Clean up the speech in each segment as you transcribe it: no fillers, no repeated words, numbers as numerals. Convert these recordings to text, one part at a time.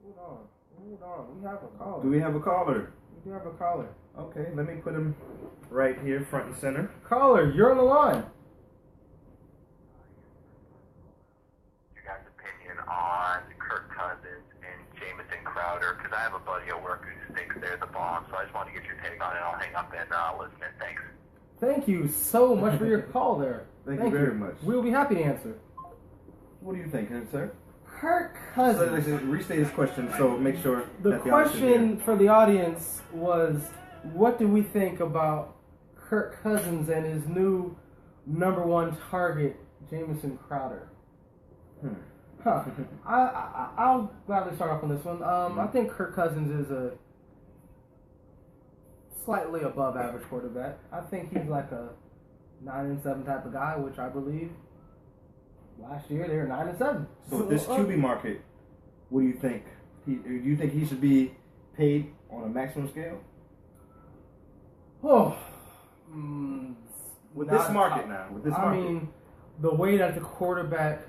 Hold on. We have a caller. Do we have a caller? We do have a caller. Okay, let me put him right here, front and center. Caller, you're on the line. Your guys' opinion on Kirk Cousins and Jamison Crowder, because I have a buddy at work who thinks they're the bomb, so I just want to get your take on it. I'll hang up and listen in. Thanks. Thank you so much for your call there. Thank you very much. We'll be happy to answer. What do you think, sir? Kirk Cousins. So restate his question, so make sure The that the audience can question hear. for the audience was, what do we think about Kirk Cousins and his new number one target, Jamison Crowder? I'll gladly start off on this one. I think Kirk Cousins is a slightly above average quarterback. I think he's like a 9-7 type of guy, which I believe last year they were 9-7. So this QB market, what do you think? Do you think he should be paid on a maximum scale? With this market now. I mean, the way that the quarterback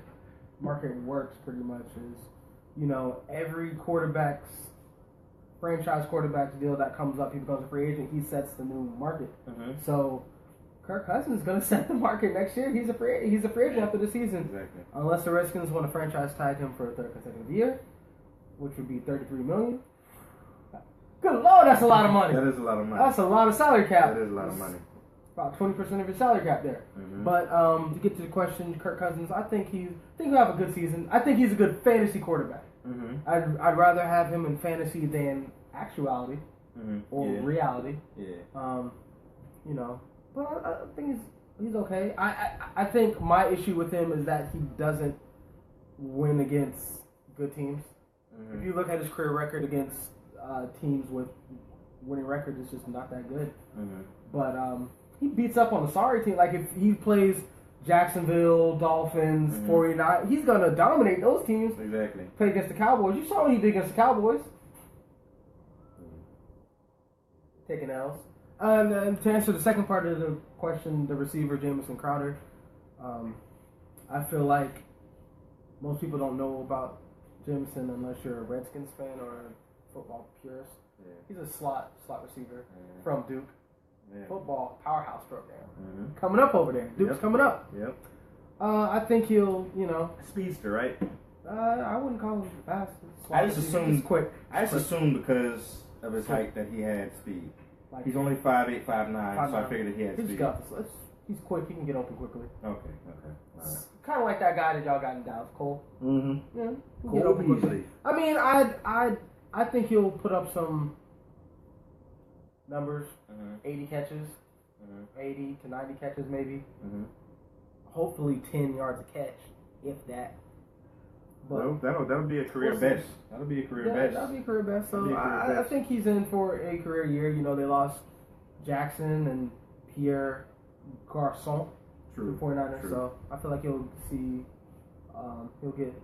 market works pretty much is, every franchise quarterback's deal that comes up, he becomes a free agent, he sets the new market. So Kirk Cousins is going to set the market next year. He's a free agent after the season. Exactly. Unless the Redskins want to franchise tag him for a third consecutive year, which would be $33 million. Good Lord, that's a lot of money. That is a lot of money. That's a lot of salary cap. That is a lot of money. About 20% of your salary cap there. But to get to the question, Kirk Cousins, I think he'll have a good season. I think he's a good fantasy quarterback. I'd rather have him in fantasy than actuality or reality. Yeah. But I think he's okay. I think my issue with him is that he doesn't win against good teams. If you look at his career record against teams with winning records, it's just not that good. But he beats up on the sorry team. Like if he plays Jacksonville, Dolphins, 49, he's gonna dominate those teams. Exactly. Play against the Cowboys. You saw what he did against the Cowboys. Taking L's. And to answer the second part of the question, the receiver, Jamison Crowder, I feel like most people don't know about Jamison unless you're a Redskins fan or a football purist. Yeah. He's a slot receiver from Duke. Yeah. Football powerhouse program. Coming up over there. Duke's coming up. Yep. I think he'll, Speedster, right? I wouldn't call him fast. I just assumed he's quick. I just assumed because of his height that he had speed. Like he's only 5'8", 5'9", so I figured that he had speed. He's quick. He can get open quickly. Okay. Right. Kind of like that guy that y'all got in Dallas, Cole. Yeah, Cole Beasley. I mean, I think he'll put up some numbers. 80 catches, 80 to 90 catches maybe. Hopefully 10 yards a catch, if that. But that'll be a career best. That'll be a career best. That'll be a career best. So I think he's in for a career year. They lost Jackson and Pierre Garçon to the 49ers. So I feel like he'll get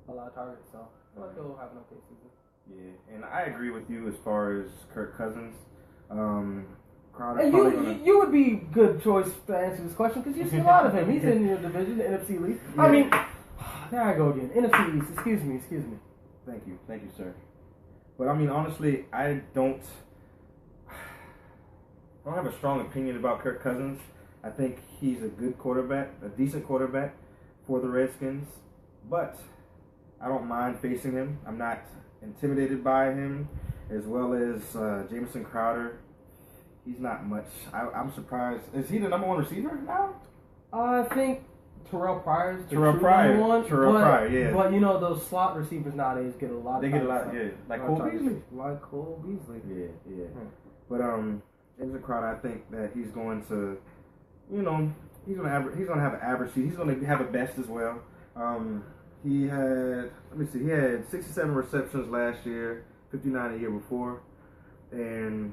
a lot of targets. So I feel like he'll have an okay season. Yeah, and I agree with you as far as Kirk Cousins. Crowder. And you would be good choice to answer this question because you see a lot of him. He's in your division, the NFC League. Yeah. I mean, there I go again. NFC East. Excuse me. Thank you, sir. But I mean, honestly, I don't have a strong opinion about Kirk Cousins. I think he's a good quarterback, a decent quarterback for the Redskins, but I don't mind facing him. I'm not intimidated by him, as well as Jamison Crowder. He's not much. I'm surprised. Is he the number one receiver now? I think Terrell Pryor's the Terrell Pryor. number one. Terrell Pryor, yeah. But those slot receivers nowadays get a lot. They get a lot, yeah. Like Cole Beasley. Yeah. But Jamison Crowder, I think that he's going to, he's going to have an average season. He's going to have a best as well. He had 67 receptions last year, 59 the year before, and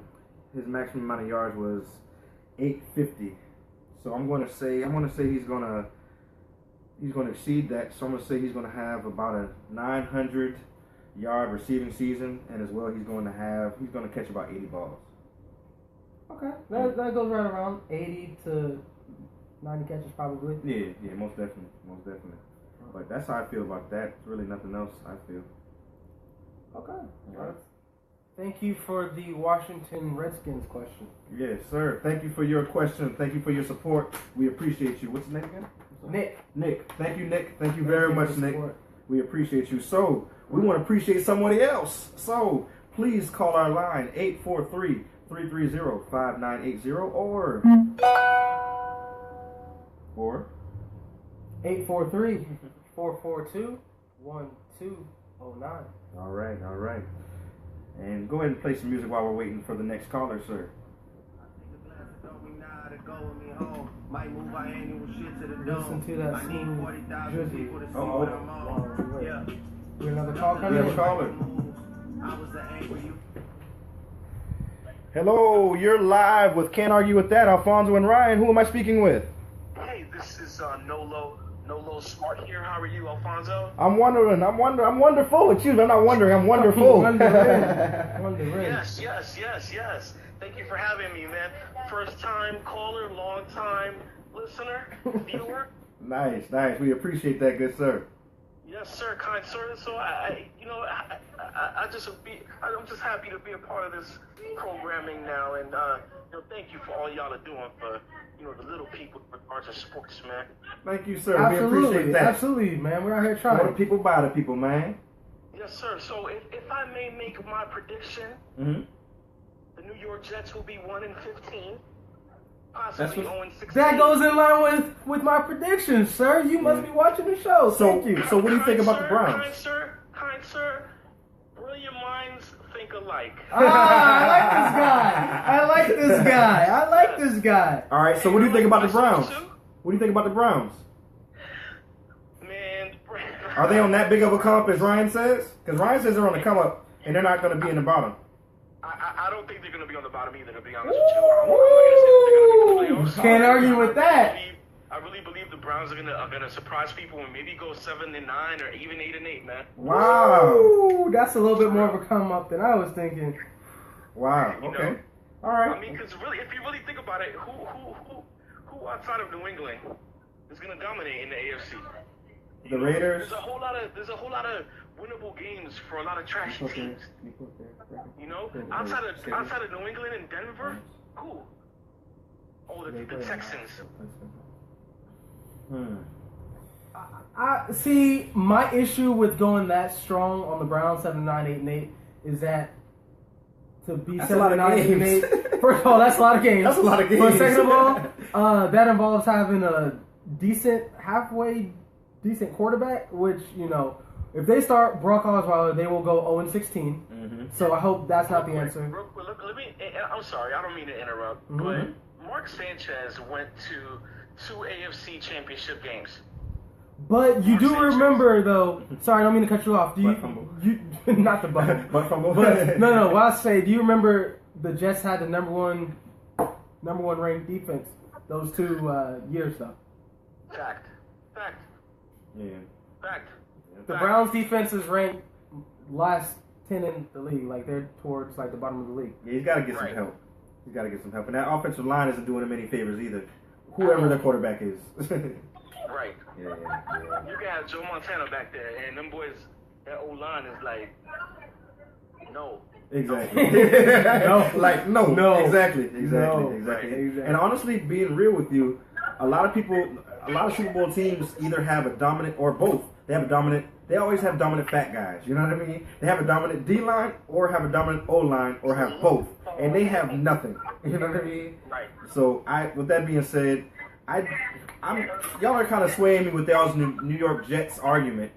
his maximum amount of yards was 850. So I'm going to say he's going to exceed that. So I'm going to say he's going to have about a 900-yard receiving season, and as well he's going to catch about 80 balls. Okay, that goes right around 80 to 90 catches probably. Yeah, most definitely. But that's how I feel about that. It's really nothing else I feel. Okay. Thank you for the Washington Redskins question. Yes, sir. Thank you for your question. Thank you for your support. We appreciate you. What's his name again? Nick. Nick. Thank you, Nick. Thank you very much, Nick. We appreciate you. So, we want to appreciate somebody else. So, please call our line, 843-330-5980 or 843-442-1209. All right. And go ahead and play some music while we're waiting for the next caller, sir. Listen to that smooth drizzy. Yeah. We have another call coming in? We have a caller. Hello, you're live with Cant Argue With That. Alfonso and Ryan. Who am I speaking with? Hey, this is Nolo Smart here. How are you, Alfonso? I'm wonderful. Excuse me, I'm not wondering. I'm wonderful. Yes. Thank you for having me, man. First time caller, long time listener, viewer. Nice. We appreciate that, good sir. Yes, sir, kind sir. So I'm just happy to be a part of this programming now, and thank you for all y'all are doing for the little people in regards to sports, man. Thank you, sir. Absolutely, we appreciate that. Absolutely, man. We're out here trying. More the people by the people, man. Yes, sir. So if I may make my prediction, mm-hmm. the New York Jets will be 1-15, possibly 0-16. That goes in line with my predictions, sir. You must be watching the show. Thank you. So what do you think about the Browns? Kind sir, brilliant minds think alike. I like this guy. All right, so what do you think about the Browns? What do you think about the Browns? Man, are they on that big of a comp as Ryan says? Because Ryan says they're on the come up and they're not going to be in the bottom. I don't think they're going to be on the bottom either, to be honest with you. I'm not going to say that they're going to be in the playoffs. Can't argue with that. I really believe the Browns are gonna surprise people and maybe go 7-9 or even 8-8, man. Wow, ooh, that's a little bit more of a come up than I was thinking. Wow. Okay. All right. I mean, because really, if you really think about it, who outside of New England is gonna dominate in the AFC? The Raiders. There's a whole lot of winnable games for a lot of trashy teams. Outside of New England and Denver, who? Oh, the Texans. I see. My issue with going that strong on the Browns 7-9, 8-8 is that to be 7-9, 8-8. First of all, that's a lot of games. That's a lot of games. But second of all, that involves having a halfway decent quarterback. Which if they start Brock Osweiler, they will go 0-16. Mm-hmm. So I hope that's not the answer. I'm sorry, I don't mean to interrupt, but Mark Sanchez went to 2 AFC championship games. But you do remember, though. Sorry, I don't mean to cut you off. Butt fumble. Not the butt. Butt fumble. But no. What I say, do you remember the Jets had the number one ranked defense those 2 years though? Fact. Yeah. Fact. The Browns defense is ranked last 10 in the league. Like they're towards the bottom of the league. Yeah, he's got to get some help. And that offensive line isn't doing him any favors either. Whoever the quarterback is. Right. Yeah. You can have Joe Montana back there, and them boys, that old line is like, no. Exactly. No. Exactly. Right. And honestly, being real with you, a lot of Super Bowl teams either have a dominant or both. They always have dominant fat guys. You know what I mean? They have a dominant D-line or have a dominant O-line or have both. And they have nothing. You know what I mean? Right. So, with that being said, y'all are kind of swaying me with y'all's New York Jets argument.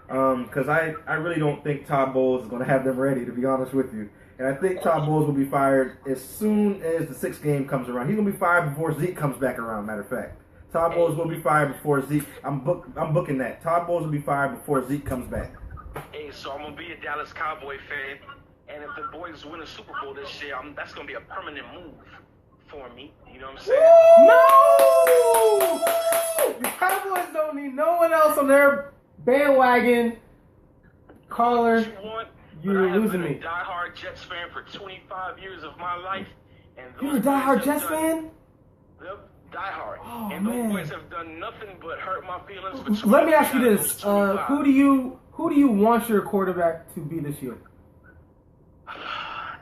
Because I really don't think Todd Bowles is going to have them ready, to be honest with you. And I think Todd Bowles will be fired as soon as the 6th game comes around. He's going to be fired before Zeke comes back around, matter of fact. Todd Bowles will be fired before Zeke. I'm booking that. Todd Bowles will be fired before Zeke comes back. Hey, so I'm going to be a Dallas Cowboy fan. And if the boys win a Super Bowl this year, that's going to be a permanent move for me. You know what I'm saying? No! The Cowboys don't need no one else on their bandwagon. Caller, you're losing me. I've been a diehard Jets fan for 25 years of my life. And you're a diehard Jets fan? Yep, diehard. Oh, and man. those boys have done nothing but hurt my feelings for Let me ask you this. Who do you want your quarterback to be this year?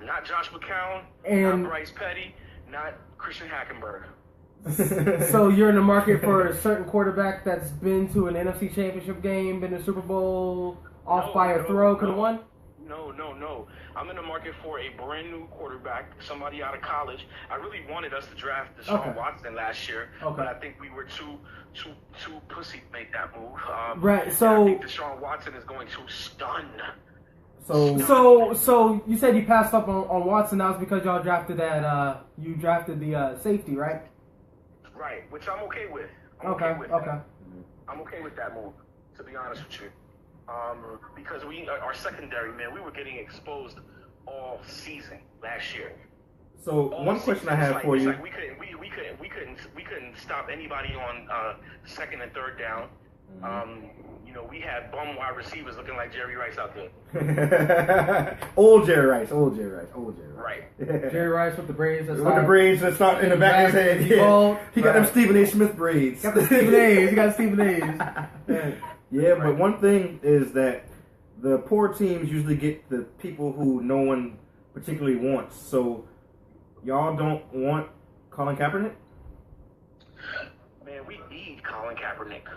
Not Josh McCown, and not Bryce Petty, not Christian Hackenberg. So you're in the market for a certain quarterback that's been to an NFC Championship game, been to Super Bowl, off by a throw, could have won? No. I'm in the market for a brand new quarterback, somebody out of college. I really wanted us to draft Deshaun Watson last year, but I think we were too pussy to make that move. Right. So I think Deshaun Watson is going to stun. So you said you passed up on Watson. That was because y'all drafted you drafted the safety, right? Right, which I'm okay with. I'm okay with that move, to be honest with you. Because our secondary, man, we were getting exposed all season last year. So one question I have for you: we couldn't stop anybody on second and third down. We had bum wide receivers looking like Jerry Rice out there. Old Jerry Rice. Right. Jerry Rice with the braids. With the braids that's not in the back of his head. Yeah. He got them Stephen A. Smith braids. Got the Stephen A's. He got Stephen A's. Yeah, but one thing is that the poor teams usually get the people who no one particularly wants. So y'all don't want Colin Kaepernick? Man, we need Colin Kaepernick.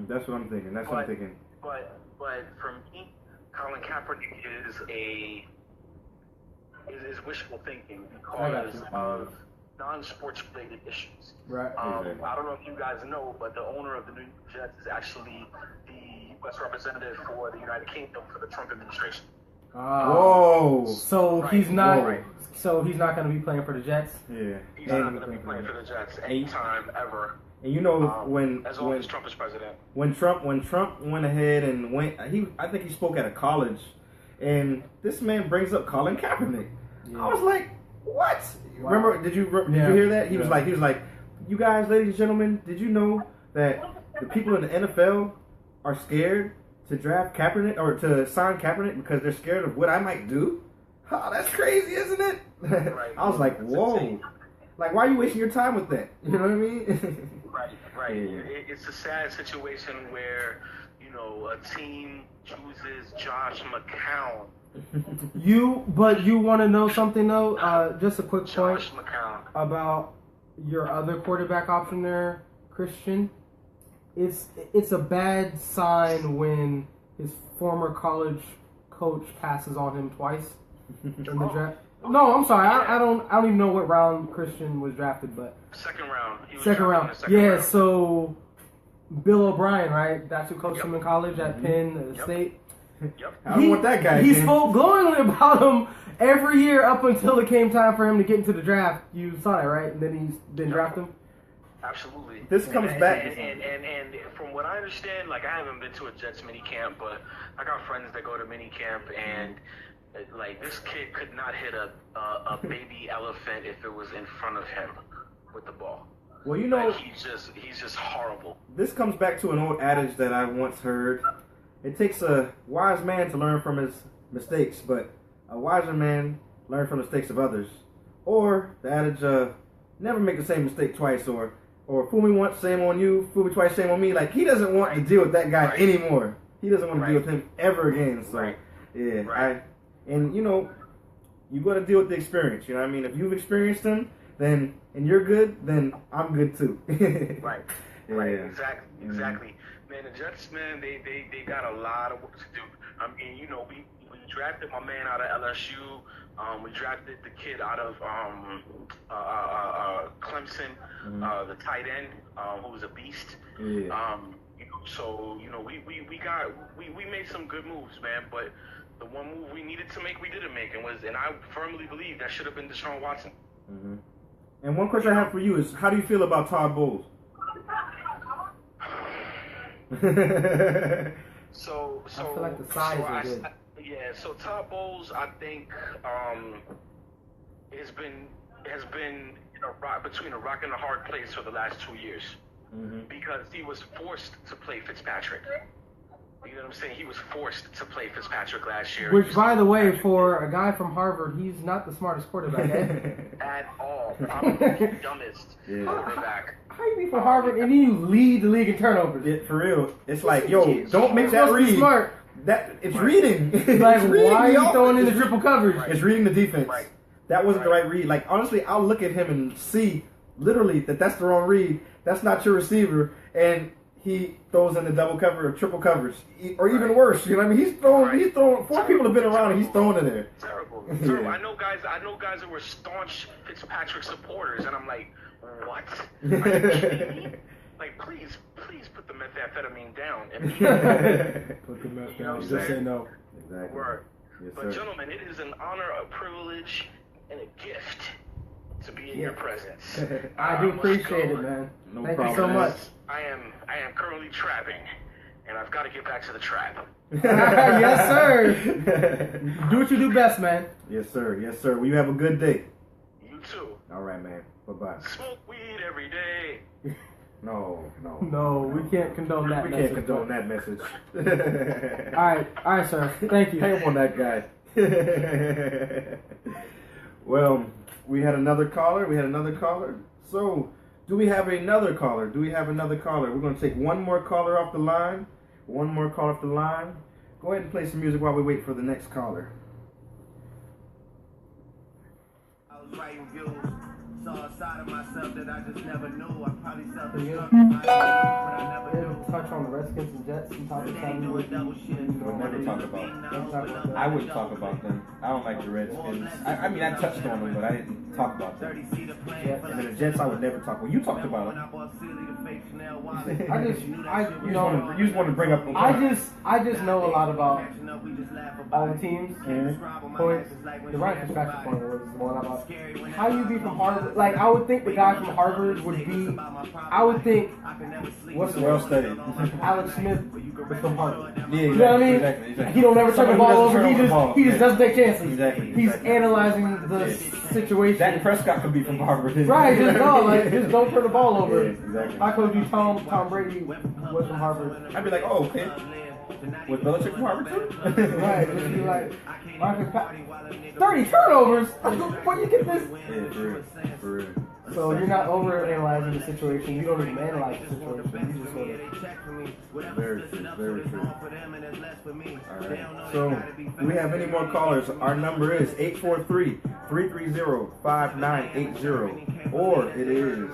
That's what I'm thinking. What I'm thinking. But for me, Colin Kaepernick is wishful thinking because of non-sports related issues. Right. I don't know if you guys know, but the owner of the New York Jets is actually the U.S. representative for the United Kingdom for the Trump administration. Whoa! So he's not. Right. So he's not going to be playing for the Jets. Yeah. He's not going to be playing for the Jets anytime ever. And you know when Trump is president. When Trump went ahead and I think he spoke at a college, and this man brings up Colin Kaepernick. Yeah. I was like, what? Wow. Remember? Did you hear that? He was like, you guys, ladies and gentlemen, did you know that the people in the NFL are scared to draft Kaepernick or to sign Kaepernick because they're scared of what I might do? Oh, that's crazy, isn't it? Right. I was like, whoa. Like, why are you wasting your time with that? You know what I mean? Right. Yeah. It's a sad situation where, a team chooses Josh McCown. You want to know something, though? Just a quick point Josh McCown. About your other quarterback option there, Christian. It's a bad sign when his former college coach passes on him twice in the draft. No, I'm sorry. I don't even know what round Christian was drafted, but second round. Second round. Yeah. So Bill O'Brien, right? That's who coached him in college at Penn State. Yep. I don't want that guy. He spoke glowingly about him every year up until it came time for him to get into the draft. You saw that, right? And then he didn't draft him. Absolutely. This comes back. And from what I understand, like I haven't been to a Jets mini camp, but I got friends that go to mini camp, and like this kid could not hit a baby elephant if it was in front of him with the ball. Well, like he's just horrible. This comes back to an old adage that I once heard. It takes a wise man to learn from his mistakes, but a wiser man learns from the mistakes of others. Or the adage, never make the same mistake twice, or fool me once, shame on you, fool me twice, shame on me. Like, he doesn't want to deal with that guy anymore. He doesn't want to deal with him ever again. So, and you got to deal with the experience. You know what I mean? If you've experienced him, and you're good, then I'm good too. Right. Exactly. Man, the Jets, man, they got a lot of work to do. I mean, we drafted my man out of LSU. We drafted the kid out of Clemson, the tight end, who was a beast. Yeah. So we made some good moves, man. But the one move we needed to make, we didn't make, and I firmly believe that should have been Deshaun Watson. Mm-hmm. And one question I have for you is, how do you feel about Todd Bowles? So I feel like the size is good. So Todd Bowles, I think, has been between a rock and a hard place for the last 2 years, because he was forced to play Fitzpatrick. You know what I'm saying? He was forced to play Fitzpatrick last year. Which, by the way, for a guy from Harvard, he's not the smartest quarterback at all. Probably the dumbest quarterback. How you be from Harvard and then you lead the league in turnovers? For real. It's like, yo, don't make that read. Smart. It's reading. Like, It's reading why are you the throwing in the offense. triple coverage? It's reading the defense. Right. That wasn't the right read. Like, honestly, I'll look at him and see literally that's the wrong read. That's not your receiver. And he throws in the double cover or triple coverage. Or even worse. You know what I mean? He's throwing 4 people have been around and he's throwing it there. Terrible. Yeah. I know guys who were staunch Fitzpatrick supporters, and I'm like, what? Are you kidding me? Like, please put the methamphetamine down. Put the meth You know down. what I'm Just say saying? no. Exactly. Word. Yes, But sir. gentlemen, it is an honor, a privilege, and a gift to be in your presence. I do must appreciate go. it, man. No Thank problem, you so man. much. I am currently trapping, and I've got to get back to the trap. Yes, sir. Do what you do best, man. Yes, sir. Yes, sir. Well, you have a good day. You too. All right, man. Bye-bye. Smoke weed every day. No. No, we can't condone that. We message, can't condone but- that message. All right, sir. Thank you. Hang up on that guy. Well, we had another caller. So, do we have another caller? We're going to take one more caller off the line. Go ahead and play some music while we wait for the next caller. I was writing views, saw a side of myself that I just never knew. I probably Yeah. self-destructed, but I never We'll knew. touch on the Redskins and Jets and talk about them. Doing double shit. We'll never talk about them. I wouldn't talk about them. I don't like the Redskins. I mean, I touched on them, but I didn't talk about them. And then the Jets, I would never talk. Well, you talked about them. You just want to bring up. I just know a lot about all the teams. Points. The Ryan Fitzpatrick point was the one about how you be from Harvard. Like, I would think the guy from Harvard would be. I would think what's the Well studied. Alex Smith was from Harvard. Yeah, You know what I mean? Exactly. He don't ever turn the Someone who ball doesn't over. turn over the ball. He just doesn't take chances. Exactly. He's analyzing the situation. Dak Prescott could be from Harvard. Right, just don't turn the ball over. Yeah, exactly. If I told you Tom Brady was from Harvard. I'd be like, oh, okay. Was Belichick from Harvard too? Right, just be like, 30 turnovers? Where you get this? Yeah, for real. So you're not over analyzing the situation. You don't even analyze the situation. You just sort of. Very true. Alright. So, do we have any more callers? Our number is 843-330-5980. Or it is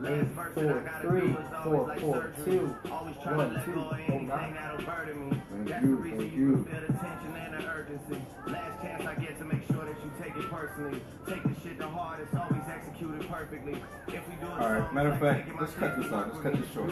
843-442-1209. Thank you. Last chance I get to make sure that you take it personally. Take the shit to heart, it's always executed perfectly. If we do it Alright, matter of fact, let's cut this out. Let's cut this short.